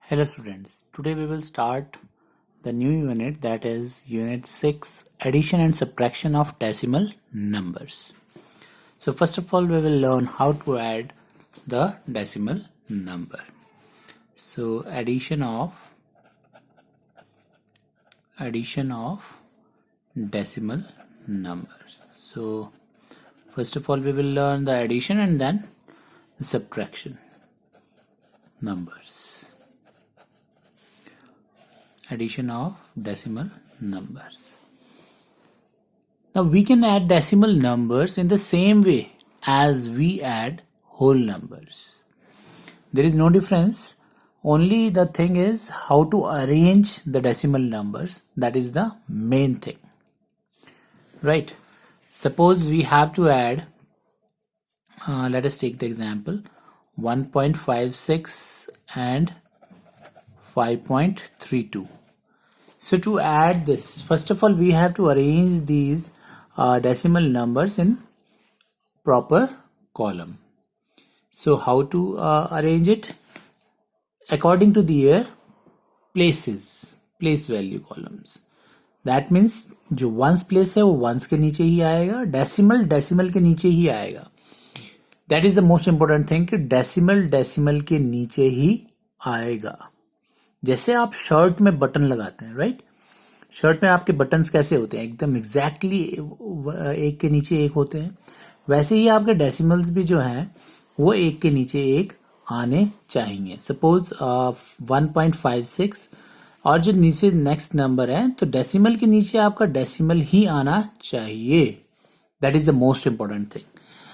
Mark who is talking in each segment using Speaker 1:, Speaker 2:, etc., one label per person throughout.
Speaker 1: Hello students, today we will start the new unit, that is unit 6, addition and subtraction of decimal numbers. So first of all we will learn how to add the decimal number. So addition of decimal numbers. So first of all we will learn the addition and then the subtraction numbers. Addition of decimal numbers. Now we can add decimal numbers in the same way as we add whole numbers. There is no difference. Only the thing is how to arrange the decimal numbers. That is the main thing. Right? Suppose we have to add, let us take the example 1.56 and 5.32. So to add this, first of all we have to arrange these decimal numbers in proper column. So how to arrange it? According to their place value columns. That means जो ones place है वो ones के नीचे ही आएगा, decimal के नीचे ही आएगा. That is the most important thing कि decimal के नीचे ही आएगा. जैसे आप शर्ट में बटन लगाते हैं, राइट? शर्ट में आपके बटन्स कैसे होते हैं? एकदम एग्जैक्टली एक के नीचे एक होते हैं. वैसे ही आपके डेसिमल्स भी जो हैं वो एक के नीचे एक आने चाहिए. सपोज 1.56 और जो नीचे नेक्स्ट नंबर है तो डेसिमल के नीचे आपका डेसिमल ही आना चाहिए. That is the most important thing.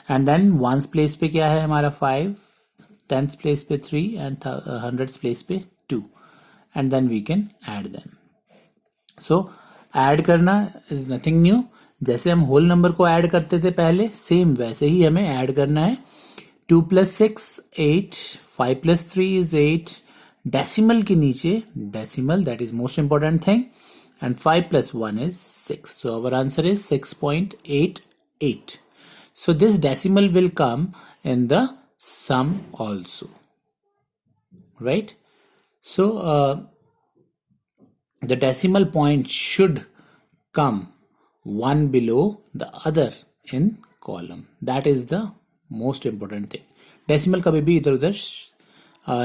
Speaker 1: And then ones place पे क्या है हमारा 5, टेंथ प्लेस पे 3 एंड हंड्रेड्स प्लेस पे 2. And then we can add them. So add करना is nothing new. जैसे हम whole number को add करते थे पहले, same वैसे ही हमें add करना है. 2 plus 6 8, 5 plus 3 is 8. Decimal के नीचे decimal, that is most important thing, and 5 plus 1 is 6. So our answer is 6.88. So this decimal will come in the sum also, right? So the decimal point should come one below the other in column. That is the most important thing. Decimal कभी भी इधर उधर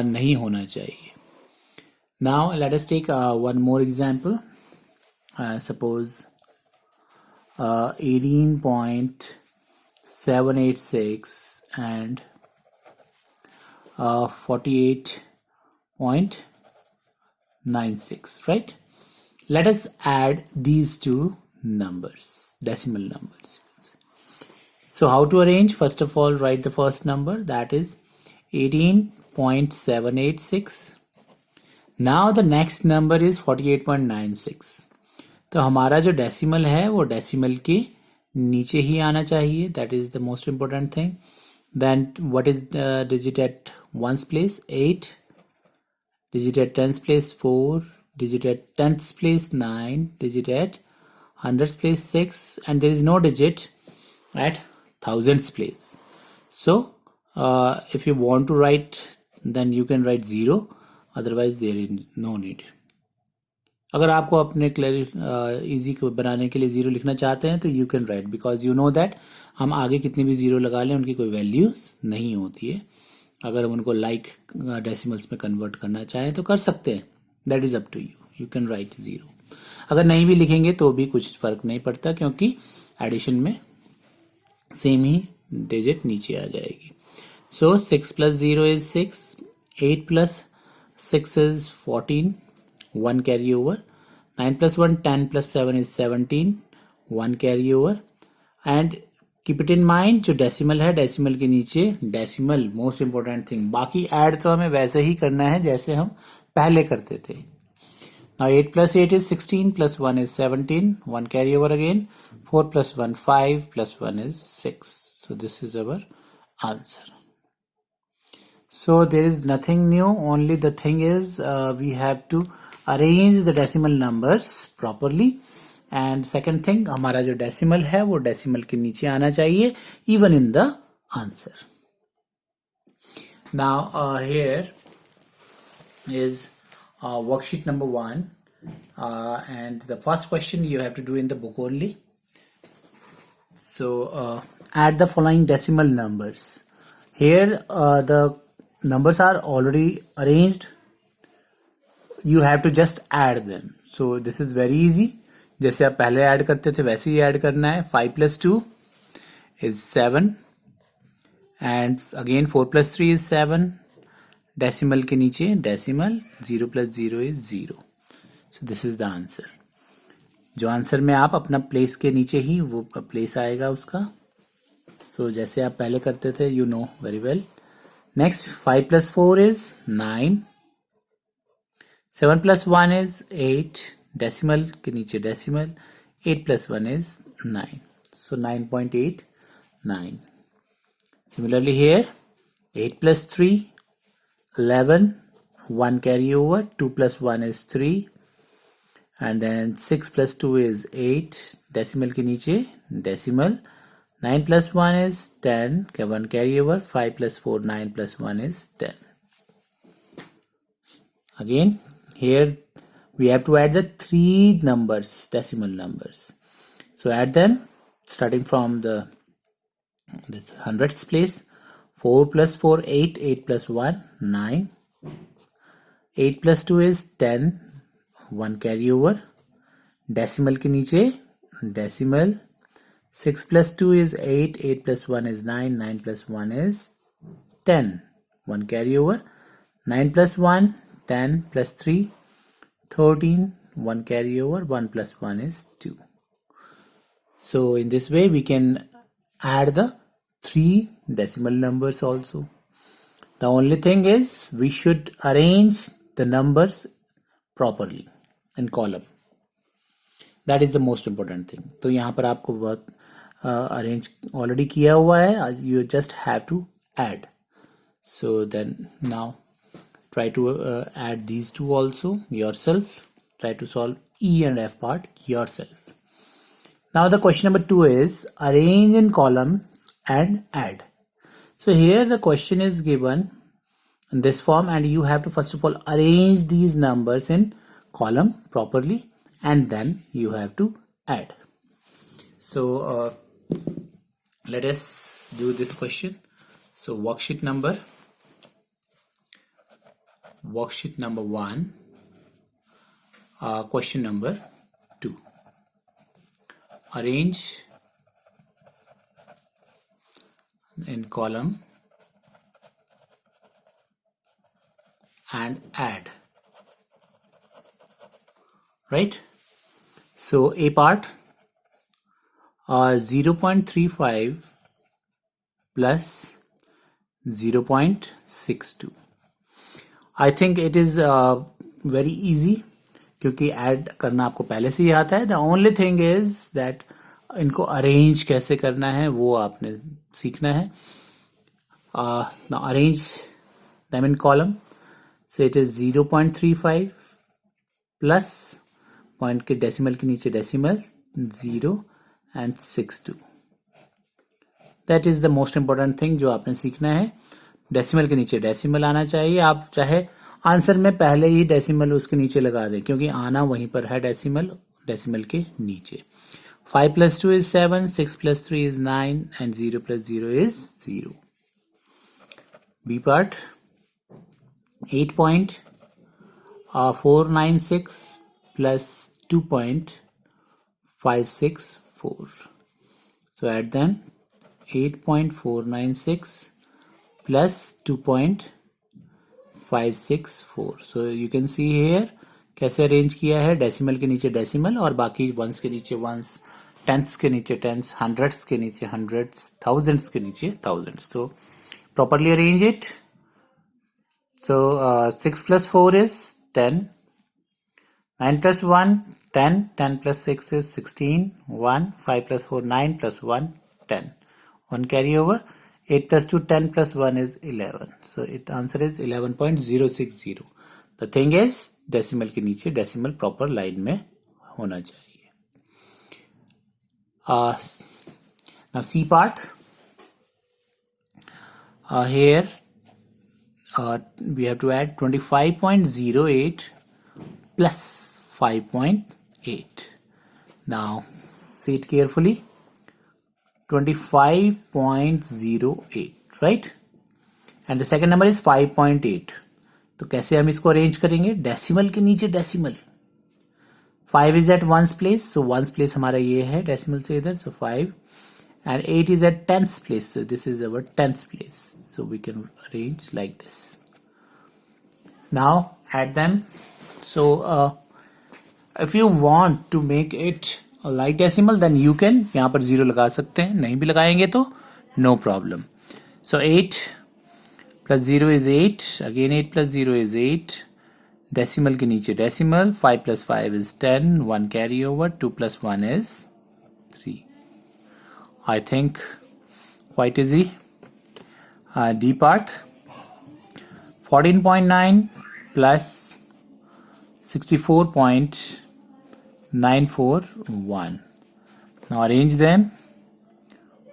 Speaker 1: नहीं होना चाहिए. Now let us take one more example. Suppose 18.786 and 48.96, right? Let us add these two numbers, decimal numbers. So how to arrange? First of all, write the first number, that is 18.786. Now the next number is 48.96. तो हमारा जो decimal है वो decimal के नीचे ही आना चाहिए. That is the most important thing. Then what is the digit at ones place? 8. Digit at tens place 4. Digit at tenths place 9. Digit at hundreds place 6. And there is no digit at thousands place. So if you want to write, then you can write 0. Otherwise there is no need. अगर आपको अपने easy को बनाने के लिए 0 लिखना चाहते हैं तो you can right, because you know that हम आगे कितनी भी 0 लगा लें उनकी कोई वैल्यूज नहीं होती है. अगर हम उनको लाइक डेसिमल्स में कन्वर्ट करना चाहें तो कर सकते हैं. That is up to you. You can write 0. अगर नहीं भी लिखेंगे तो भी कुछ फर्क नहीं पड़ता, क्योंकि एडिशन में सेम ही डिजिट नीचे आ जाएगी. सो 6 plus 0 is 6. 8 plus 6 is 14. 1 carry over. 9 plus 1, 10 plus 7 is 17. 1 carry over. And keep it in mind, जो डेसिमल है डेसिमल के नीचे डेसिमल मोस्ट इंपॉर्टेंट थिंग. बाकी ऐड तो हमें वैसे ही करना है जैसे हम पहले करते थे. Now 8 plus 8 is 16 plus 1 is 17. 1 carry over again. 4 plus 1 5 plus 1 is 6. So this is our answer. So there is nothing new. Only the thing is we have to arrange the decimal numbers properly. And second thing, हमारा जो decimal है वो decimal के नीचे आना चाहिए even in the answer. Now here is worksheet number 1, and the first question you have to do in the book only. So add the following decimal numbers. Here the numbers are already arranged. You have to just add them. So this is very easy. जैसे आप पहले add करते थे वैसे ही add करना है. 5 + 2 is 7, and again 4 + 3 is 7. Decimal के नीचे decimal, 0 + 0 is 0. So this is the answer. जो आंसर में आप अपना प्लेस के नीचे ही वो प्लेस आएगा उसका. So जैसे आप पहले करते थे, you know very well. Next, 5 + 4 is 9. 7 + 1 is 8. Decimal के नीचे decimal. 8 + 1 is 9. So 9.89. Similarly here, 8 + 3, 11. 1 carry over. 2 + 1 is 3. And then 6 + 2 is 8. Decimal के नीचे decimal. 9 + 1 is 10. 1 carry over. 5 + 4, 9 + 1 is 10. Again, here we have to add the 3 numbers, decimal numbers. So add them starting from this hundredths place. 4 + 4, 8. 8 + 1, 9. 8 + 2 is 10. 1 carry over. Decimal के नीचे decimal. 6 + 2 is 8. 8 + 1 is 9. 9 + 1 is 10. 1 carry over. 9 + 1, 10 + 3, 13. 1 carry over. 1 + 1 is 2. So in this way we can add the 3 decimal numbers also. The only thing is we should arrange the numbers properly in column. That is the most important thing. तो यहाँ पर आपको बहुत arrange already किया हुआ है. You just have to add. So then now try to add these two also yourself. Try to solve E and F part yourself. Now the question number 2 is arrange in columns and add. So here the question is given in this form, and you have to first of all arrange these numbers in column properly, and then you have to add. So let us do this question. So worksheet number 1, question number 2. Arrange in column and add. Right? So A part, 0.35 plus 0.62. I think it is very easy क्योंकि add करना आपको पहले से ही आता है. The only thing is that इनको arrange कैसे करना है वो आपने सीखना है. Arrange them in column. So it is 0.35 plus point के डेसिमल के नीचे decimal 0 and 62. That is the most important thing जो आपने सीखना है. डेसिमल के नीचे डेसिमल आना चाहिए. आप चाहे आंसर में पहले ही डेसिमल उसके नीचे लगा दें क्योंकि आना वहीं पर है डेसिमल के नीचे. 5 + 2 is 7. 6 + 3 is 9. And 0 + 0 is 0. B part, 8.496 plus 2.564. So add them. 8.496 plus 2.564. So you can see here कैसे अरेंज किया है. डेसिमल के नीचे डेसिमल और बाकी वंस के नीचे वंस, टेंथ्स के नीचे टेंथ्स, हंड्रेड्स के नीचे हंड्रेड्स, थाउजेंड्स के नीचे thousands. So properly arrange it. So 6 + 4 is 10. 9 + 1, 10. 10 + 6 is 16. 1. 5 + 4, 9 + 1, 10. 1 carry over. 8 + 2, 10 + 1 is 11. So its answer is 11.060. The thing is decimal के नीचे डेसिमल प्रॉपर लाइन में होना चाहिए. Now C part. Here we have to add 25.08 plus 5.8. Now see it carefully. 25.08, right? And the second number is 5.8. तो कैसे हम इसको arrange करेंगे? डेसिमल के नीचे decimal. 5 is at ones place, so ones place हमारा ये है डेसिमल से इधर, so 5. And 8 is at tens place, so this is our tens place. So we can arrange like this. Now add them. So if you want to make it a like decimal, then you can यहाँ पर 0 लगा सकते हैं. नहीं भी लगाएंगे तो no problem. So 8 plus 0 is 8. Again 8 plus 0 is 8. Decimal के नीचे decimal. 5 plus 5 is 10. 1 carry over. 2 plus 1 is 3. I think quite easy. D part. 14.9 plus 64.941. Now arrange them.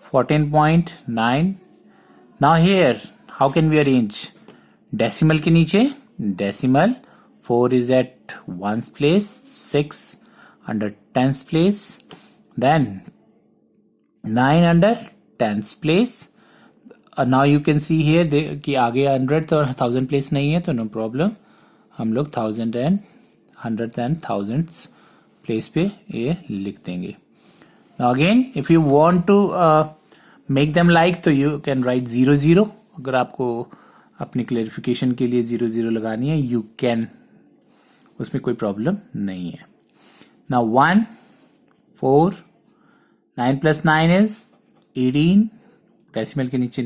Speaker 1: 14.9. Now here, how can we arrange? Decimal के नीचे decimal. 4 is at ones place. 6 under tens place. Then 9 under tens place. Now you can see here कि आगे 100 और 1000 place नहीं है, तो no problem. हम लोग 1000 and 100 and thousands place पे ये लिख देंगे. Now again, if you want to make them like, तो you can write 0 0. अगर आपको अपनी क्लेरिफिकेशन के लिए 0 0 लगानी है, you can. उसमें कोई प्रॉब्लम नहीं है. Now 1, 4, 9 plus 9 is 18. डेसिमल के नीचे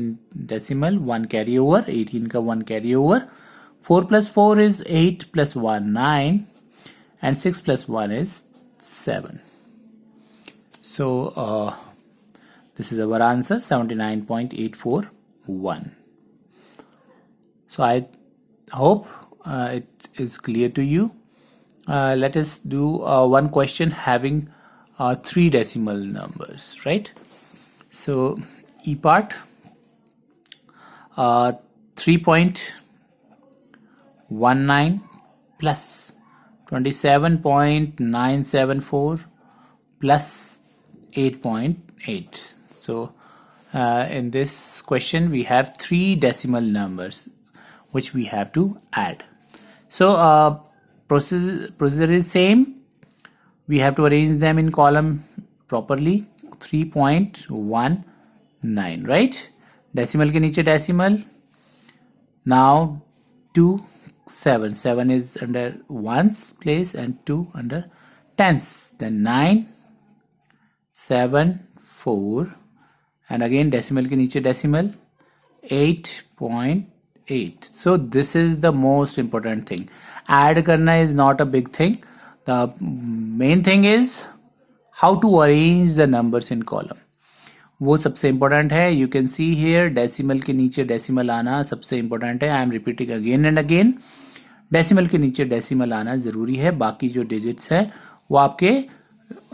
Speaker 1: डेसिमल. 1 carry over. 18 का 1 carry over. 4 plus 4 is 8 plus 1 9, and 6 plus 1 is 7. So this is our answer, 79.841. So I hope it is clear to you. Let us do one question having 3 decimal numbers, right? So E part, 3.19 plus 27.974 plus 8.8. So in this question we have 3 decimal numbers which we have to add. So procedure is same. We have to arrange them in column properly. 3.19, right? Decimal के नीचे decimal. Now 2, 7. 7 is under ones place and 2 under tens. Then 9, 7, 4. And again decimal के नीचे decimal. 8.8. So this is the most important thing. Add करना is not a big thing. The main thing is how to arrange the numbers in column. वो सबसे important है. You can see here decimal के नीचे decimal आना सबसे important है. I am repeating again and again. Decimal के नीचे डेसिमल आना जरूरी है. बाकी जो डिजिट्स है वो आपके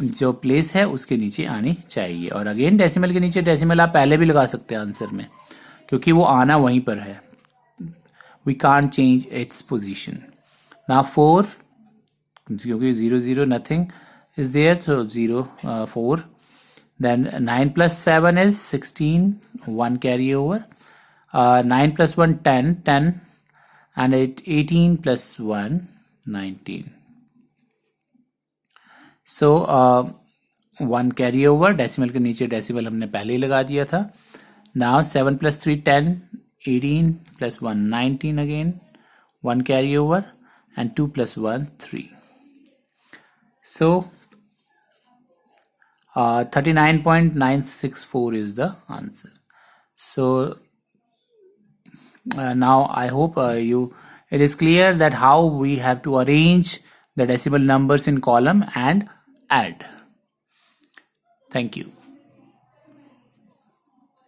Speaker 1: जो प्लेस है उसके नीचे आनी चाहिए. और अगेन डेसिमल के नीचे डेसिमल आप पहले भी लगा सकते हैं आंसर में, क्योंकि वो आना वहीं पर है. We can't change its position. Now 4, क्योंकि 0 0 nothing is there, so 0 4. Then 9 plus 7 is 16. 1 carry over. 9 plus 1 10. 10 and 18 plus 1 19. So 1 carry over. Decimal के नीचे डेसिमल हमने पहले ही लगा दिया था. Now 7 plus 3 10. 18 plus 1 19 again. 1 carry over and 2 plus 1 3. So 39.964 is the answer. So now I hope it is clear that how we have to arrange the decimal numbers in column and add. Thank you.